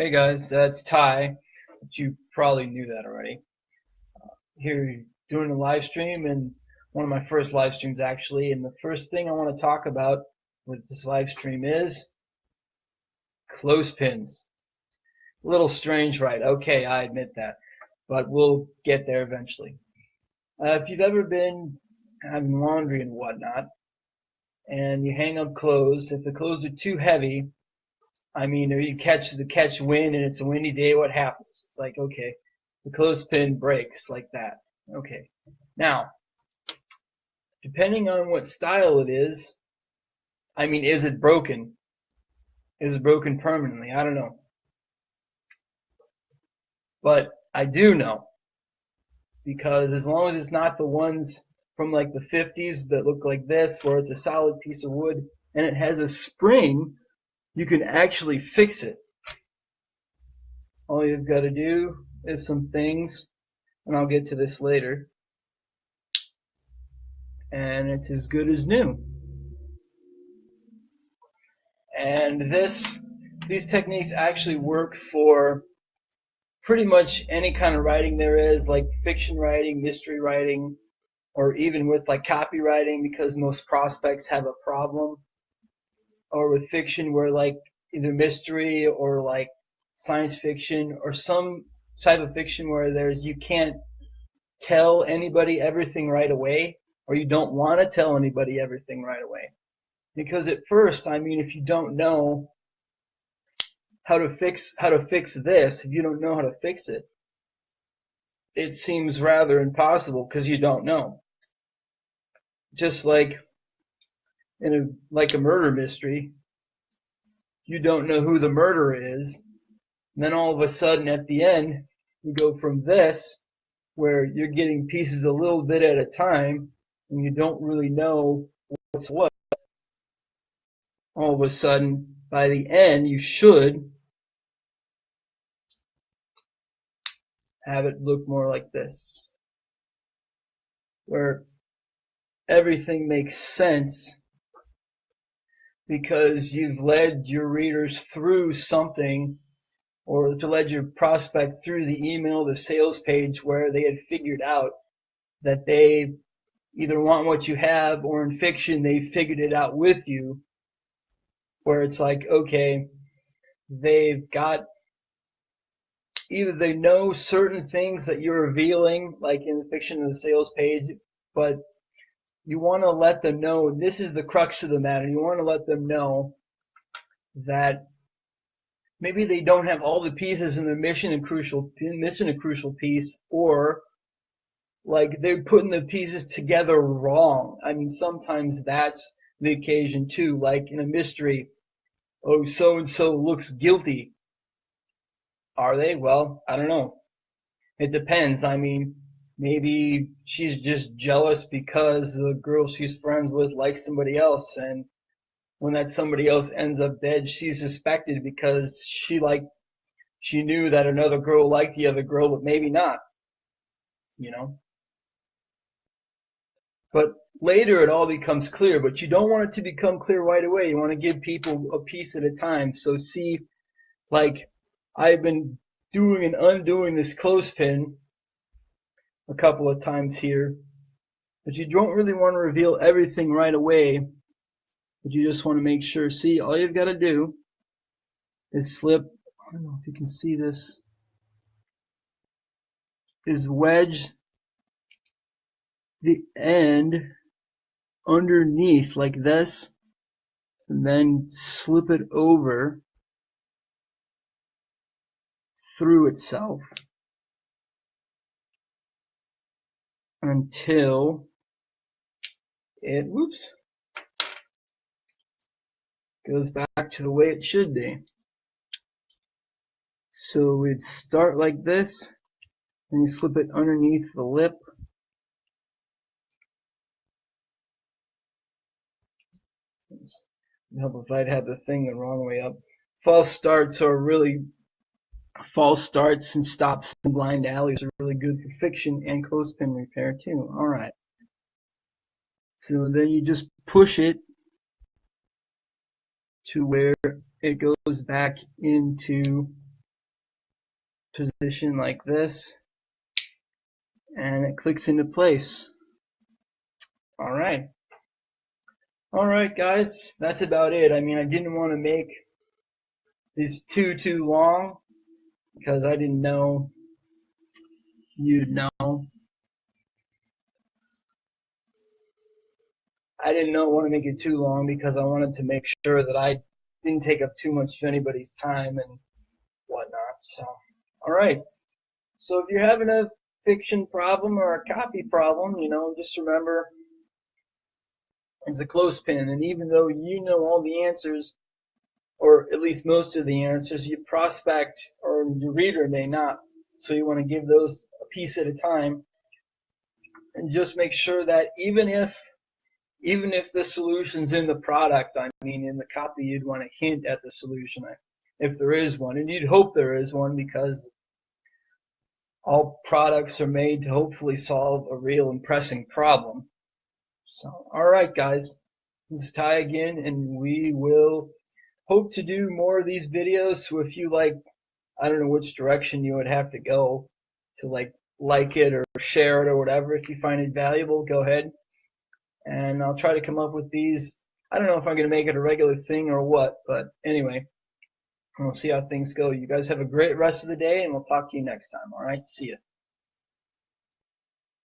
Hey guys, that's Ty. But you probably knew that already. Here doing a live stream, and one of my first live streams actually. And the first thing I want to talk about with this live stream is clothespins. A little strange, right? Okay, I admit that, but we'll get there eventually. If you've ever been having laundry and whatnot, and you hang up clothes, if the clothes are too heavy, I mean, or you catch wind and it's a windy day, what happens? It's like, okay, the clothespin breaks like that. Okay. Now, depending on what style it is, I mean, is it broken? Is it broken permanently? I don't know. But I do know because as long as it's not the ones from like the 50s that look like this, where it's a solid piece of wood and it has a spring, you can actually fix it. All you've got to do is some things, and I'll get to this later, and it's as good as new. And these techniques actually work for pretty much any kind of writing there is, like fiction writing, mystery writing, or even with like copywriting, because most prospects have a problem, or with fiction where like either mystery or like science fiction or some type of fiction where you can't tell anybody everything right away, or you don't want to tell anybody everything right away. Because at first, I mean, if you don't know how to fix this, if you don't know how to fix it, it seems rather impossible because you don't know. Just like in a murder mystery, you don't know who the murderer is, and then all of a sudden at the end, you go from this, where you're getting pieces a little bit at a time, and you don't really know what's what. All of a sudden, by the end, you should have it look more like this, where everything makes sense because you've led your readers through something, or to lead your prospect through the email, the sales page, where they had figured out that they either want what you have, or in fiction, they figured it out with you, where it's like, okay, they've got either they know certain things that you're revealing, like in the fiction of the sales page, but you want to let them know, this is the crux of the matter. You want to let them know that maybe they don't have all the pieces and they're missing a crucial piece, or like they're putting the pieces together wrong. I mean, sometimes that's the occasion too, like in a mystery. Oh, so and so looks guilty. Are they? Well, I don't know. It depends. I mean, maybe she's just jealous because the girl she's friends with likes somebody else, and when that somebody else ends up dead, she's suspected because she knew that another girl liked the other girl, but maybe not, you know. But later it all becomes clear, but you don't want it to become clear right away. You want to give people a piece at a time. So see, like, I've been doing and undoing this clothespin a couple of times here, but you don't really want to reveal everything right away, but you just want to make sure. See, all you've got to do is slip, I don't know if you can see this, is wedge the end underneath like this, and then slip it over through itself until it, goes back to the way it should be. So we'd start like this, and you slip it underneath the lip. It'd help if I'd had the thing the wrong way up. False starts and stops in blind alleys are really good for fiction and clothespin repair too. Alright. So then you just push it to where it goes back into position like this, and it clicks into place. Alright. Alright guys, that's about it. I mean, I didn't want to make these too long because I didn't know you'd know. I didn't want to make it too long because I wanted to make sure that I didn't take up too much of anybody's time and whatnot. So, alright. So if you're having a fiction problem or a copy problem, just remember it's a clothespin, and even though you know all the answers, or at least most of the answers, your prospect or your reader may not. So you want to give those a piece at a time, and just make sure that even if the solution's in the product, I mean in the copy, you'd want to hint at the solution if there is one, and you'd hope there is one because all products are made to hopefully solve a real and pressing problem. So, alright guys, this is Ty again, and we will hope to do more of these videos. So if you I don't know which direction you would have to go to like it or share it or whatever. If you find it valuable, go ahead. And I'll try to come up with these. I don't know if I'm going to make it a regular thing or what, but anyway, we'll see how things go. You guys have a great rest of the day, and we'll talk to you next time. Alright, see ya.